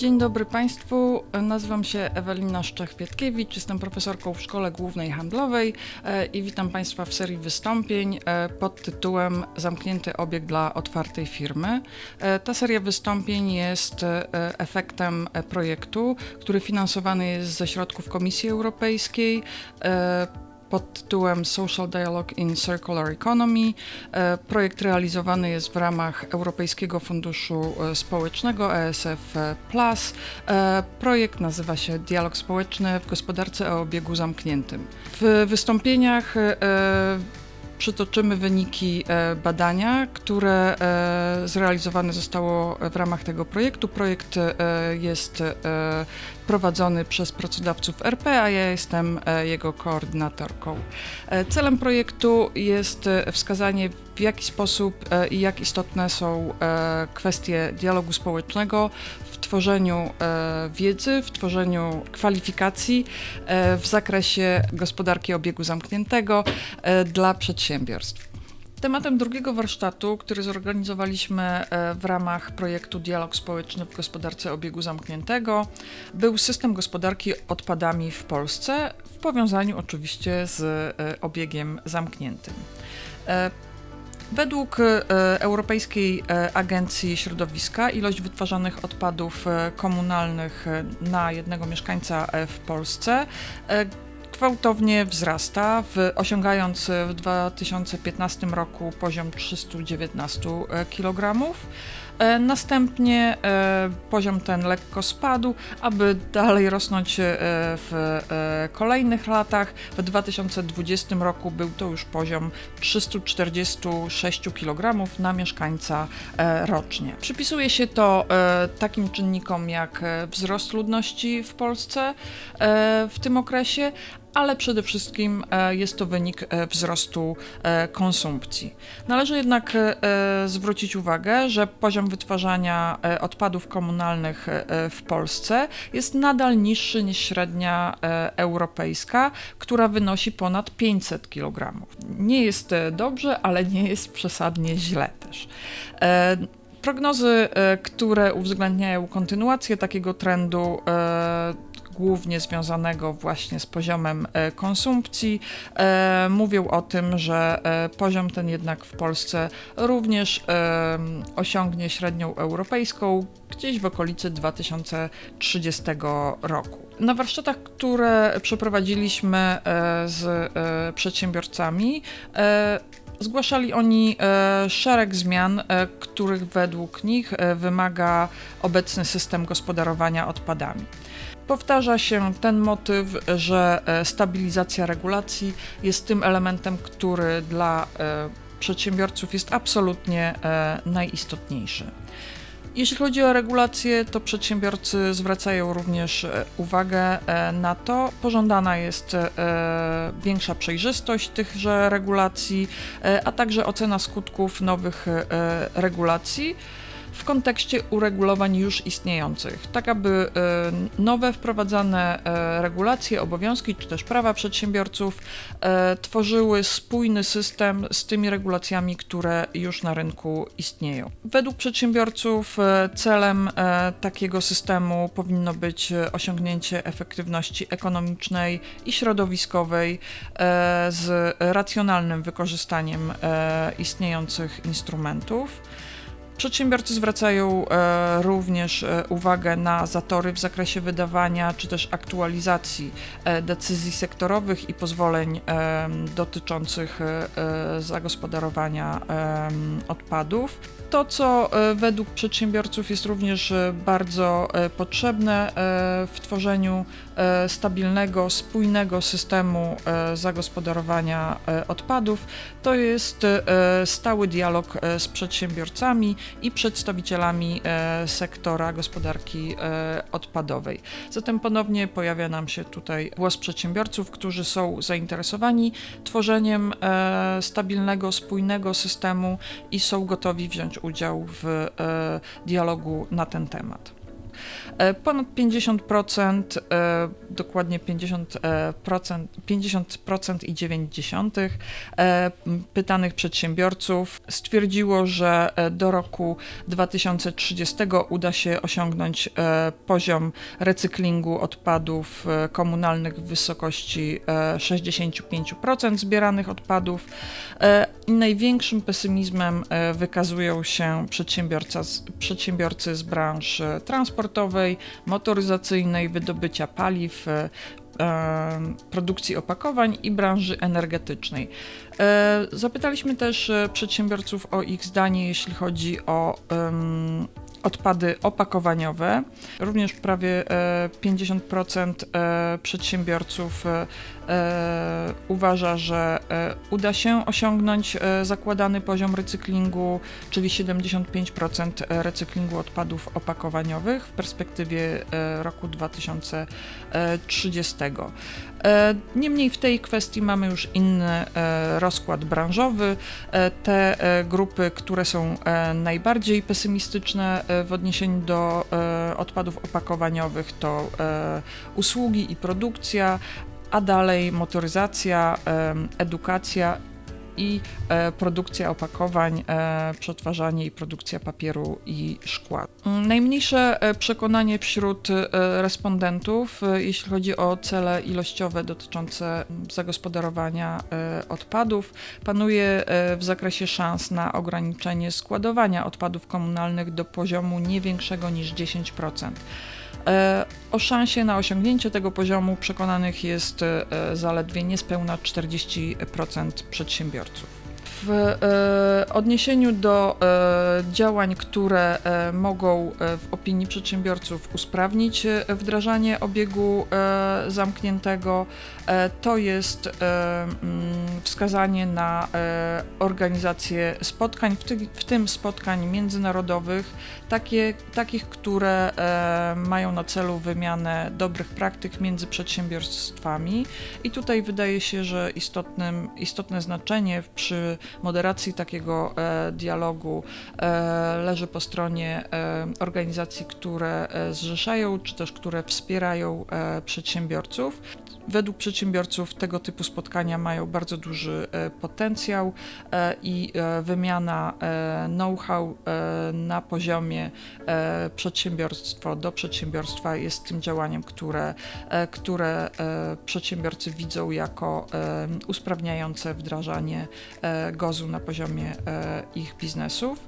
Dzień dobry Państwu, nazywam się Ewelina Szczech-Pietkiewicz, jestem profesorką w Szkole Głównej Handlowej i witam Państwa w serii wystąpień pod tytułem Zamknięty obieg dla otwartej firmy. Ta seria wystąpień jest efektem projektu, który finansowany jest ze środków Komisji Europejskiej pod tytułem Social Dialogue in Circular Economy. Projekt realizowany jest w ramach Europejskiego Funduszu Społecznego ESF+. Projekt nazywa się Dialog Społeczny w gospodarce o obiegu zamkniętym. W wystąpieniach przytoczymy wyniki badania, które zrealizowane zostało w ramach tego projektu. Projekt jest prowadzony przez pracodawców RP, a ja jestem jego koordynatorką. Celem projektu jest wskazanie, w jaki sposób i jak istotne są kwestie dialogu społecznego w tworzeniu wiedzy, w tworzeniu kwalifikacji w zakresie gospodarki obiegu zamkniętego dla przedsiębiorstw. Tematem drugiego warsztatu, który zorganizowaliśmy w ramach projektu Dialog Społeczny w gospodarce obiegu zamkniętego, był system gospodarki odpadami w Polsce, w powiązaniu oczywiście z obiegiem zamkniętym. Według Europejskiej Agencji Środowiska ilość wytwarzanych odpadów komunalnych na jednego mieszkańca w Polsce gwałtownie wzrasta, osiągając w 2015 roku poziom 319 kg. Następnie poziom ten lekko spadł, aby dalej rosnąć w kolejnych latach. W 2020 roku był to już poziom 346 kg na mieszkańca rocznie. Przypisuje się to takim czynnikom jak wzrost ludności w Polsce w tym okresie, ale przede wszystkim jest to wynik wzrostu konsumpcji. Należy jednak zwrócić uwagę, że poziom wytwarzania odpadów komunalnych w Polsce jest nadal niższy niż średnia europejska, która wynosi ponad 500 kg. Nie jest dobrze, ale nie jest przesadnie źle też. Prognozy, które uwzględniają kontynuację takiego trendu, głównie związanego właśnie z poziomem konsumpcji, mówią o tym, że poziom ten jednak w Polsce również osiągnie średnią europejską gdzieś w okolicy 2030 roku. Na warsztatach, które przeprowadziliśmy z przedsiębiorcami, zgłaszali oni szereg zmian, których według nich wymaga obecny system gospodarowania odpadami. Powtarza się ten motyw, że stabilizacja regulacji jest tym elementem, który dla przedsiębiorców jest absolutnie najistotniejszy. Jeśli chodzi o regulacje, to przedsiębiorcy zwracają również uwagę na to. Pożądana jest większa przejrzystość tychże regulacji, a także ocena skutków nowych regulacji w kontekście uregulowań już istniejących, tak aby nowe wprowadzane regulacje, obowiązki czy też prawa przedsiębiorców tworzyły spójny system z tymi regulacjami, które już na rynku istnieją. Według przedsiębiorców celem takiego systemu powinno być osiągnięcie efektywności ekonomicznej i środowiskowej z racjonalnym wykorzystaniem istniejących instrumentów. Przedsiębiorcy zwracają również uwagę na zatory w zakresie wydawania czy też aktualizacji decyzji sektorowych i pozwoleń dotyczących zagospodarowania odpadów. To, co według przedsiębiorców jest również bardzo potrzebne w tworzeniu stabilnego, spójnego systemu zagospodarowania odpadów, to jest stały dialog z przedsiębiorcami i przedstawicielami sektora gospodarki odpadowej. Zatem ponownie pojawia nam się tutaj głos przedsiębiorców, którzy są zainteresowani tworzeniem stabilnego, spójnego systemu i są gotowi wziąć udział w dialogu na ten temat. Ponad 50%, dokładnie 50% pytanych przedsiębiorców stwierdziło, że do roku 2030 uda się osiągnąć poziom recyklingu odpadów komunalnych w wysokości 65% zbieranych odpadów. Największym pesymizmem wykazują się przedsiębiorcy z branż transportowej, motoryzacyjnej, wydobycia paliw, produkcji opakowań i branży energetycznej. Zapytaliśmy też przedsiębiorców o ich zdanie, jeśli chodzi o odpady opakowaniowe. Również prawie 50% przedsiębiorców uważa, że uda się osiągnąć zakładany poziom recyklingu, czyli 75% recyklingu odpadów opakowaniowych w perspektywie roku 2030. Niemniej w tej kwestii mamy już inny rozkład branżowy. Te grupy, które są najbardziej pesymistyczne w odniesieniu do odpadów opakowaniowych, to usługi i produkcja, a dalej motoryzacja, edukacja i produkcja opakowań, przetwarzanie i produkcja papieru i szkła. Najmniejsze przekonanie wśród respondentów, jeśli chodzi o cele ilościowe dotyczące zagospodarowania odpadów, panuje w zakresie szans na ograniczenie składowania odpadów komunalnych do poziomu nie większego niż 10%. O szansie na osiągnięcie tego poziomu przekonanych jest zaledwie niespełna 40% przedsiębiorców. W odniesieniu do działań, które mogą w opinii przedsiębiorców usprawnić wdrażanie obiegu zamkniętego, to jest wskazanie na organizację spotkań, w tym spotkań międzynarodowych, takich, które mają na celu wymianę dobrych praktyk między przedsiębiorstwami. I tutaj wydaje się, że istotne znaczenie przy moderacji takiego dialogu leży po stronie organizacji, które zrzeszają, czy też które wspierają przedsiębiorców. Według przedsiębiorców tego typu spotkania mają bardzo duży potencjał i wymiana know-how na poziomie przedsiębiorstwo do przedsiębiorstwa jest tym działaniem, które przedsiębiorcy widzą jako usprawniające wdrażanie GOZ-u na poziomie ich biznesów.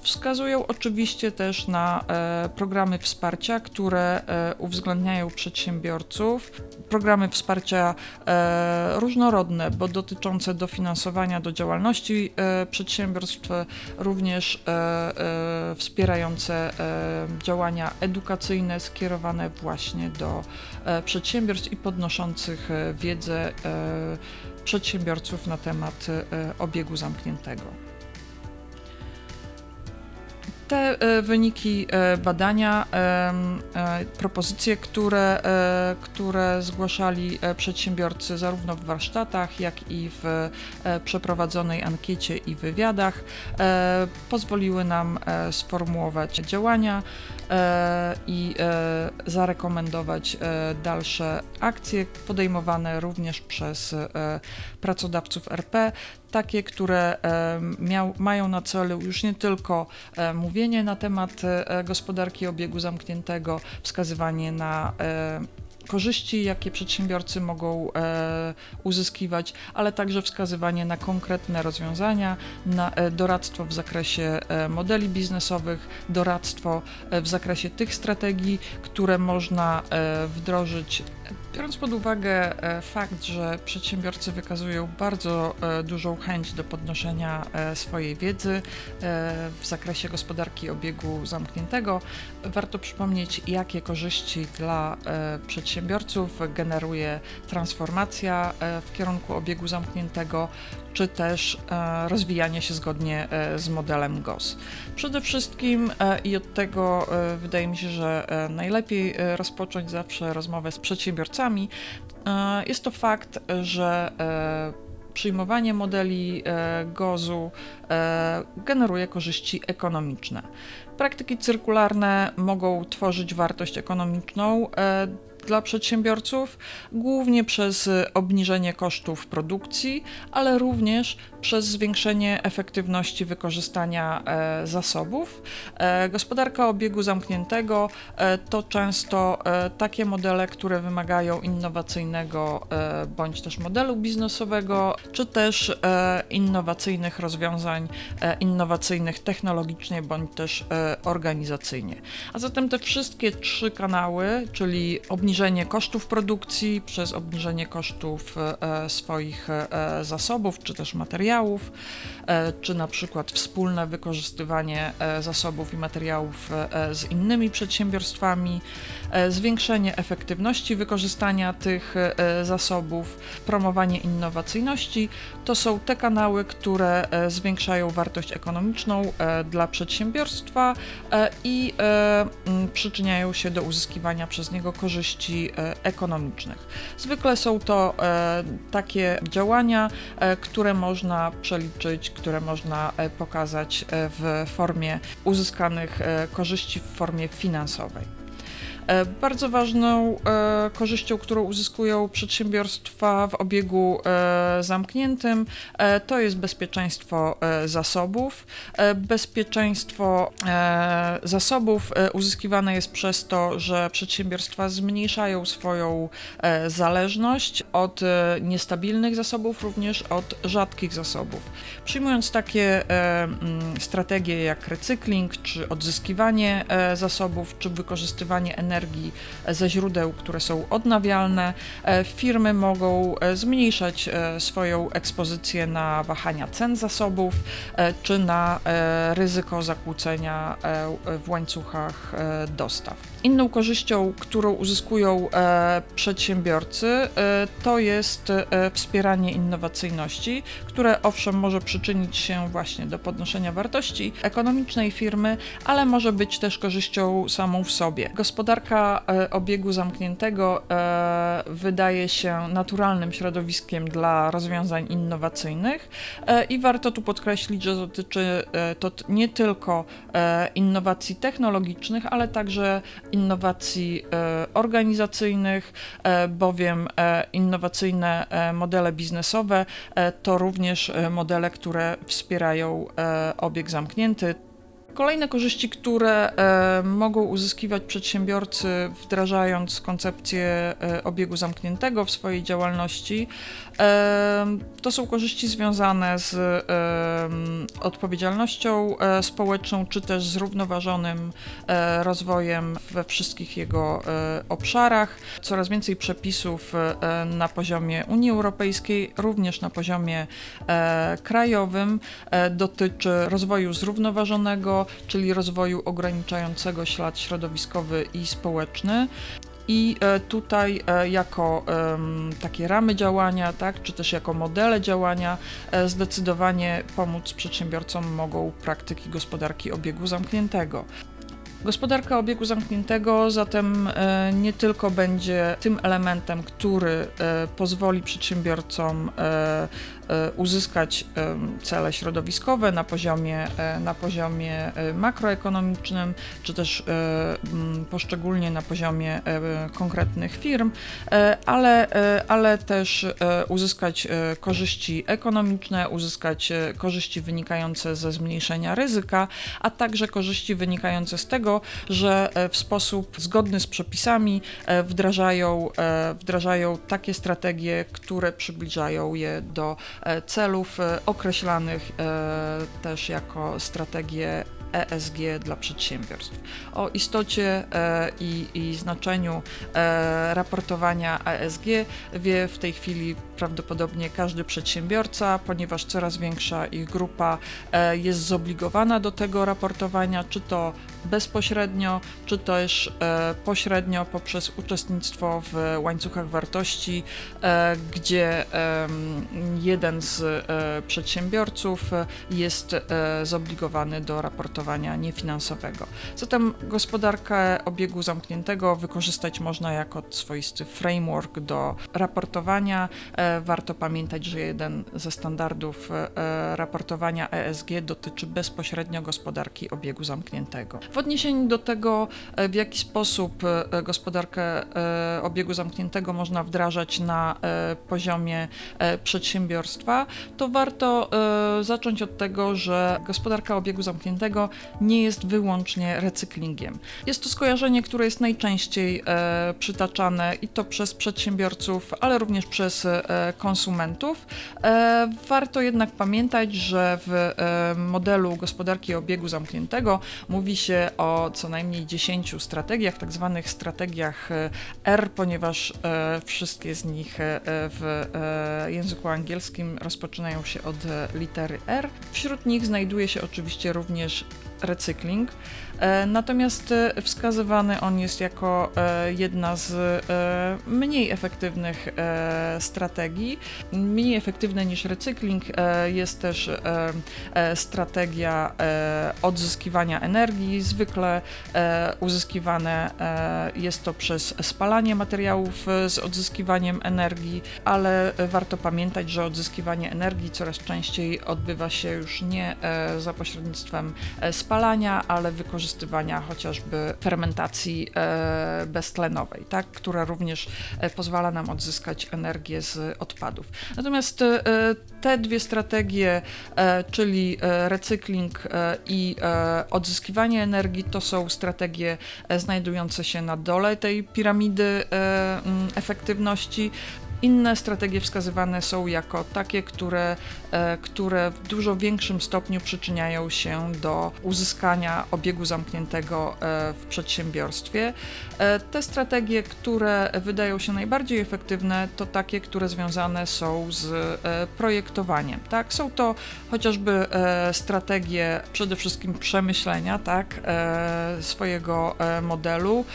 Wskazują oczywiście też na programy wsparcia, które uwzględniają przedsiębiorców. Programy wsparcia różnorodne, bo dotyczące dofinansowania do działalności przedsiębiorstw, również wspierające działania edukacyjne skierowane właśnie do przedsiębiorstw i podnoszących wiedzę przedsiębiorców na temat obiegu zamkniętego. Te wyniki badania, propozycje, które zgłaszali przedsiębiorcy zarówno w warsztatach, jak i w przeprowadzonej ankiecie i wywiadach, pozwoliły nam sformułować działania i zarekomendować dalsze akcje podejmowane również przez pracodawców RP, takie, które mają na celu już nie tylko mówienie na temat gospodarki obiegu zamkniętego, wskazywanie na korzyści, jakie przedsiębiorcy mogą uzyskiwać, ale także wskazywanie na konkretne rozwiązania, na doradztwo w zakresie modeli biznesowych, doradztwo w zakresie tych strategii, które można wdrożyć. Biorąc pod uwagę fakt, że przedsiębiorcy wykazują bardzo dużą chęć do podnoszenia swojej wiedzy w zakresie gospodarki obiegu zamkniętego, warto przypomnieć, jakie korzyści dla przedsiębiorców generuje transformacja w kierunku obiegu zamkniętego, czy też rozwijanie się zgodnie z modelem GOZ. Przede wszystkim, i od tego wydaje mi się, że najlepiej rozpocząć zawsze rozmowę z przedsiębiorcami, jest to fakt, że przyjmowanie modeli GOZ-u generuje korzyści ekonomiczne. Praktyki cyrkularne mogą tworzyć wartość ekonomiczną dla przedsiębiorców, głównie przez obniżenie kosztów produkcji, ale również przez zwiększenie efektywności wykorzystania zasobów. Gospodarka obiegu zamkniętego to często takie modele, które wymagają innowacyjnego bądź też modelu biznesowego, czy też innowacyjnych rozwiązań, innowacyjnych technologicznie bądź też organizacyjnie. A zatem te wszystkie trzy kanały, czyli obniżenie kosztów produkcji przez obniżenie kosztów swoich zasobów, czy też materiałów, czy na przykład wspólne wykorzystywanie zasobów i materiałów z innymi przedsiębiorstwami, zwiększenie efektywności wykorzystania tych zasobów, promowanie innowacyjności, to są te kanały, które zwiększają wartość ekonomiczną dla przedsiębiorstwa i przyczyniają się do uzyskiwania przez niego korzyści ekonomicznych. Zwykle są to takie działania, które można przeliczyć, które można pokazać w formie uzyskanych korzyści w formie finansowej. Bardzo ważną korzyścią, którą uzyskują przedsiębiorstwa w obiegu zamkniętym, to jest bezpieczeństwo zasobów. Bezpieczeństwo zasobów uzyskiwane jest przez to, że przedsiębiorstwa zmniejszają swoją zależność od niestabilnych zasobów, również od rzadkich zasobów. Przyjmując takie strategie jak recykling, czy odzyskiwanie zasobów, czy wykorzystywanie energii ze źródeł, które są odnawialne, firmy mogą zmniejszać swoją ekspozycję na wahania cen zasobów, czy na ryzyko zakłócenia w łańcuchach dostaw. Inną korzyścią, którą uzyskują przedsiębiorcy, to jest wspieranie innowacyjności, które owszem może przyczynić się właśnie do podnoszenia wartości ekonomicznej firmy, ale może być też korzyścią samą w sobie. Gospodarka obiegu zamkniętego wydaje się naturalnym środowiskiem dla rozwiązań innowacyjnych i warto tu podkreślić, że dotyczy to nie tylko innowacji technologicznych, ale także innowacji organizacyjnych, bowiem innowacyjne modele biznesowe to również modele, które wspierają obieg zamknięty. Kolejne korzyści, które mogą uzyskiwać przedsiębiorcy, wdrażając koncepcję obiegu zamkniętego w swojej działalności, to są korzyści związane z odpowiedzialnością społeczną, czy też zrównoważonym rozwojem we wszystkich jego obszarach. Coraz więcej przepisów na poziomie Unii Europejskiej, również na poziomie krajowym, dotyczy rozwoju zrównoważonego, czyli rozwoju ograniczającego ślad środowiskowy i społeczny. I tutaj jako takie ramy działania, tak, czy też jako modele działania zdecydowanie pomóc przedsiębiorcom mogą praktyki gospodarki obiegu zamkniętego. Gospodarka obiegu zamkniętego zatem nie tylko będzie tym elementem, który pozwoli przedsiębiorcom uzyskać cele środowiskowe na poziomie makroekonomicznym, czy też poszczególnie na poziomie konkretnych firm, ale też uzyskać korzyści ekonomiczne, uzyskać korzyści wynikające ze zmniejszenia ryzyka, a także korzyści wynikające z tego, że w sposób zgodny z przepisami wdrażają takie strategie, które przybliżają je do celów określanych też jako strategie ESG dla przedsiębiorstw. O istocie i znaczeniu raportowania ESG wie w tej chwili prawdopodobnie każdy przedsiębiorca, ponieważ coraz większa ich grupa jest zobligowana do tego raportowania, czy to bezpośrednio, czy też pośrednio poprzez uczestnictwo w łańcuchach wartości, gdzie jeden z przedsiębiorców jest zobligowany do raportowania raportowania niefinansowego. Zatem gospodarkę obiegu zamkniętego wykorzystać można jako swoisty framework do raportowania. Warto pamiętać, że jeden ze standardów raportowania ESG dotyczy bezpośrednio gospodarki obiegu zamkniętego. W odniesieniu do tego, w jaki sposób gospodarkę obiegu zamkniętego można wdrażać na poziomie przedsiębiorstwa, to warto zacząć od tego, że gospodarka obiegu zamkniętego nie jest wyłącznie recyklingiem. Jest to skojarzenie, które jest najczęściej przytaczane i to przez przedsiębiorców, ale również przez konsumentów. Warto jednak pamiętać, że w modelu gospodarki obiegu zamkniętego mówi się o co najmniej 10 strategiach, tak zwanych strategiach R, ponieważ wszystkie z nich w języku angielskim rozpoczynają się od litery R. Wśród nich znajduje się oczywiście również recykling, natomiast wskazywany on jest jako jedna z mniej efektywnych strategii. Mniej efektywne niż recykling jest też strategia odzyskiwania energii. Zwykle uzyskiwane jest to przez spalanie materiałów z odzyskiwaniem energii, ale warto pamiętać, że odzyskiwanie energii coraz częściej odbywa się już nie za pośrednictwem spalania, ale wykorzystywania chociażby fermentacji beztlenowej, tak, która również pozwala nam odzyskać energię z odpadów. Natomiast te dwie strategie, czyli recykling i odzyskiwanie energii, to są strategie znajdujące się na dole tej piramidy efektywności. Inne strategie wskazywane są jako takie, które w dużo większym stopniu przyczyniają się do uzyskania obiegu zamkniętego w przedsiębiorstwie. Te strategie, które wydają się najbardziej efektywne, to takie, które związane są z projektowaniem. Tak? Są to chociażby strategie przede wszystkim przemyślenia, tak, swojego modelu,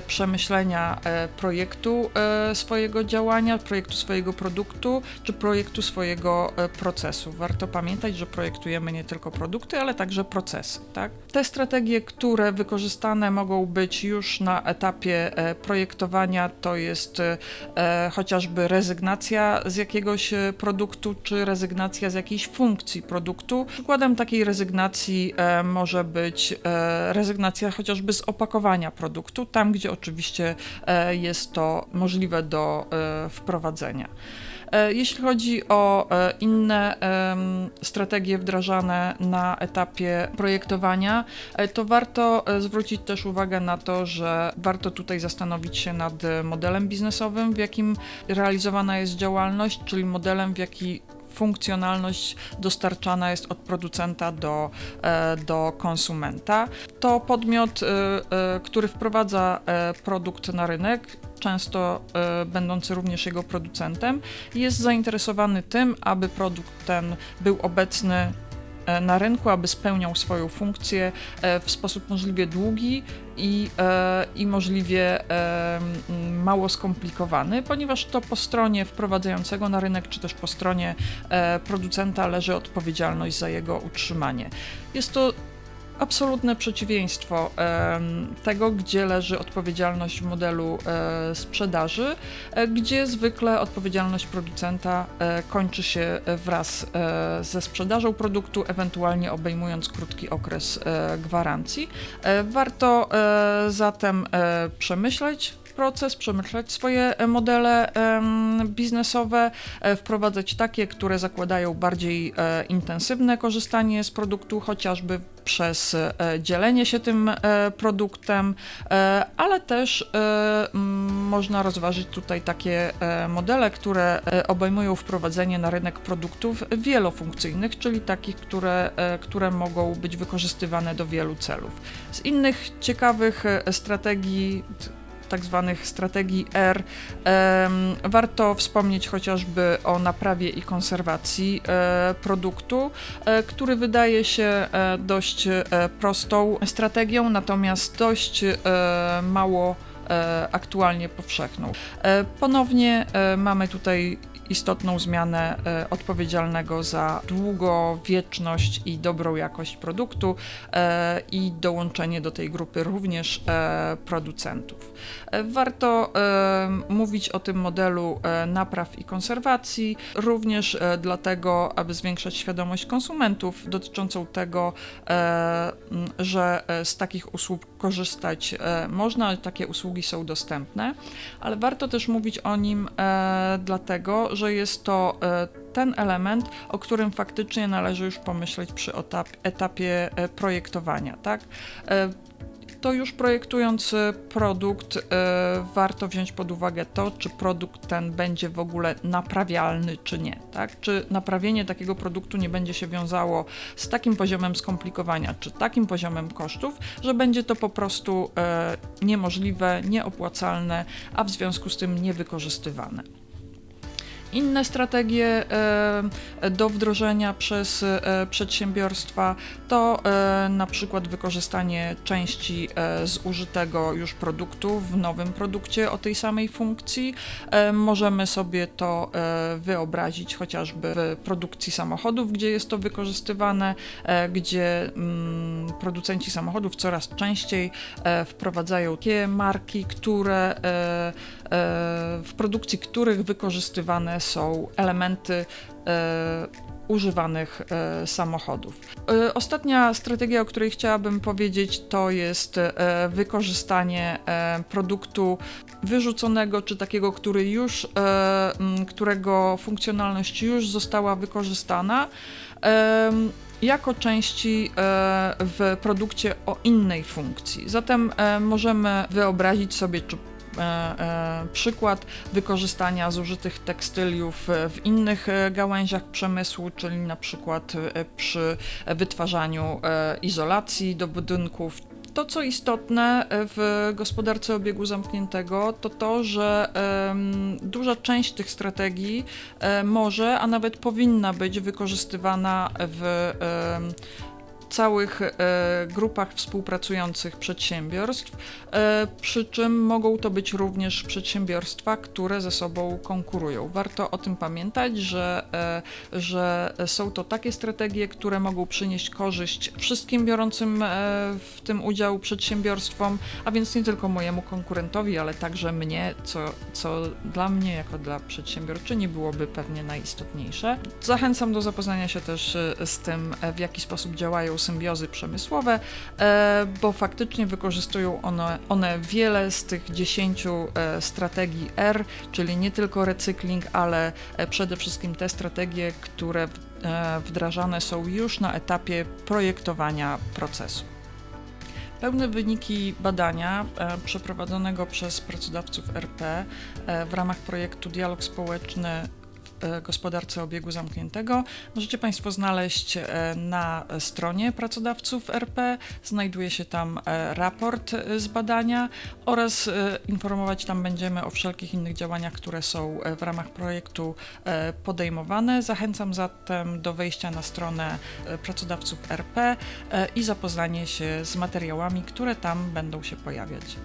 przemyślenia projektu swojego działania, projektu swojego produktu, czy projektu swojego procesu. Warto pamiętać, że projektujemy nie tylko produkty, ale także procesy. Tak? Te strategie, które wykorzystane mogą być już na etapie projektowania, to jest chociażby rezygnacja z jakiegoś produktu, czy rezygnacja z jakiejś funkcji produktu. Przykładem takiej rezygnacji może być rezygnacja chociażby z opakowania produktu, tam gdzie oczywiście jest to możliwe do wprowadzenia. Jeśli chodzi o inne strategie wdrażane na etapie projektowania, to warto zwrócić też uwagę na to, że warto tutaj zastanowić się nad modelem biznesowym, w jakim realizowana jest działalność, czyli modelem, w jaki funkcjonalność dostarczana jest od producenta do konsumenta. To podmiot, który wprowadza produkt na rynek, często będący również jego producentem, jest zainteresowany tym, aby produkt ten był obecny na rynku, aby spełniał swoją funkcję w sposób możliwie długi i możliwie mało skomplikowany, ponieważ to po stronie wprowadzającego na rynek, czy też po stronie producenta leży odpowiedzialność za jego utrzymanie. Jest to absolutne przeciwieństwo tego, gdzie leży odpowiedzialność w modelu sprzedaży, gdzie zwykle odpowiedzialność producenta kończy się wraz ze sprzedażą produktu, ewentualnie obejmując krótki okres gwarancji. Warto zatem przemyśleć proces, przemyśleć swoje modele biznesowe, wprowadzać takie, które zakładają bardziej intensywne korzystanie z produktu, chociażby przez dzielenie się tym produktem, ale też można rozważyć tutaj takie modele, które obejmują wprowadzenie na rynek produktów wielofunkcyjnych, czyli takich, które mogą być wykorzystywane do wielu celów. Z innych ciekawych strategii, tak zwanych strategii R, warto wspomnieć chociażby o naprawie i konserwacji produktu, który wydaje się dość prostą strategią, natomiast dość mało aktualnie powszechną. Ponownie mamy tutaj istotną zmianę odpowiedzialnego za długowieczność i dobrą jakość produktu i dołączenie do tej grupy również producentów. Warto mówić o tym modelu napraw i konserwacji, również dlatego, aby zwiększać świadomość konsumentów dotyczącą tego, że z takich usług korzystać można, takie usługi są dostępne, ale warto też mówić o nim dlatego, że jest to ten element, o którym faktycznie należy już pomyśleć przy etapie projektowania, tak? To już projektując produkt, warto wziąć pod uwagę to, czy produkt ten będzie w ogóle naprawialny, czy nie, tak? Czy naprawienie takiego produktu nie będzie się wiązało z takim poziomem skomplikowania, czy takim poziomem kosztów, że będzie to po prostu niemożliwe, nieopłacalne, a w związku z tym niewykorzystywane. Inne strategie do wdrożenia przez przedsiębiorstwa to na przykład wykorzystanie części zużytego już produktu w nowym produkcie o tej samej funkcji. Możemy sobie to wyobrazić chociażby w produkcji samochodów, gdzie jest to wykorzystywane, gdzie producenci samochodów coraz częściej wprowadzają takie marki, w produkcji których wykorzystywane są elementy używanych samochodów. Ostatnia strategia, o której chciałabym powiedzieć, to jest wykorzystanie produktu wyrzuconego, czy takiego, którego funkcjonalność już została wykorzystana, jako części w produkcie o innej funkcji. Zatem możemy wyobrazić sobie, czy przykład wykorzystania zużytych tekstyliów w innych gałęziach przemysłu, czyli na przykład przy wytwarzaniu izolacji do budynków. To, co istotne w gospodarce obiegu zamkniętego, to to, że duża część tych strategii może, a nawet powinna być wykorzystywana w całych grupach współpracujących przedsiębiorstw, przy czym mogą to być również przedsiębiorstwa, które ze sobą konkurują. Warto o tym pamiętać, że są to takie strategie, które mogą przynieść korzyść wszystkim biorącym w tym udział przedsiębiorstwom, a więc nie tylko mojemu konkurentowi, ale także mnie, co dla mnie jako dla przedsiębiorczyni byłoby pewnie najistotniejsze. Zachęcam do zapoznania się też z tym, w jaki sposób działają symbiozy przemysłowe, bo faktycznie wykorzystują one wiele z tych 10 strategii R, czyli nie tylko recykling, ale przede wszystkim te strategie, które wdrażane są już na etapie projektowania procesu. Pełne wyniki badania przeprowadzonego przez pracodawców RP w ramach projektu Dialog Społeczny w gospodarce obiegu zamkniętego możecie Państwo znaleźć na stronie pracodawców RP. Znajduje się tam raport z badania oraz informować tam będziemy o wszelkich innych działaniach, które są w ramach projektu podejmowane. Zachęcam zatem do wejścia na stronę pracodawców RP i zapoznanie się z materiałami, które tam będą się pojawiać.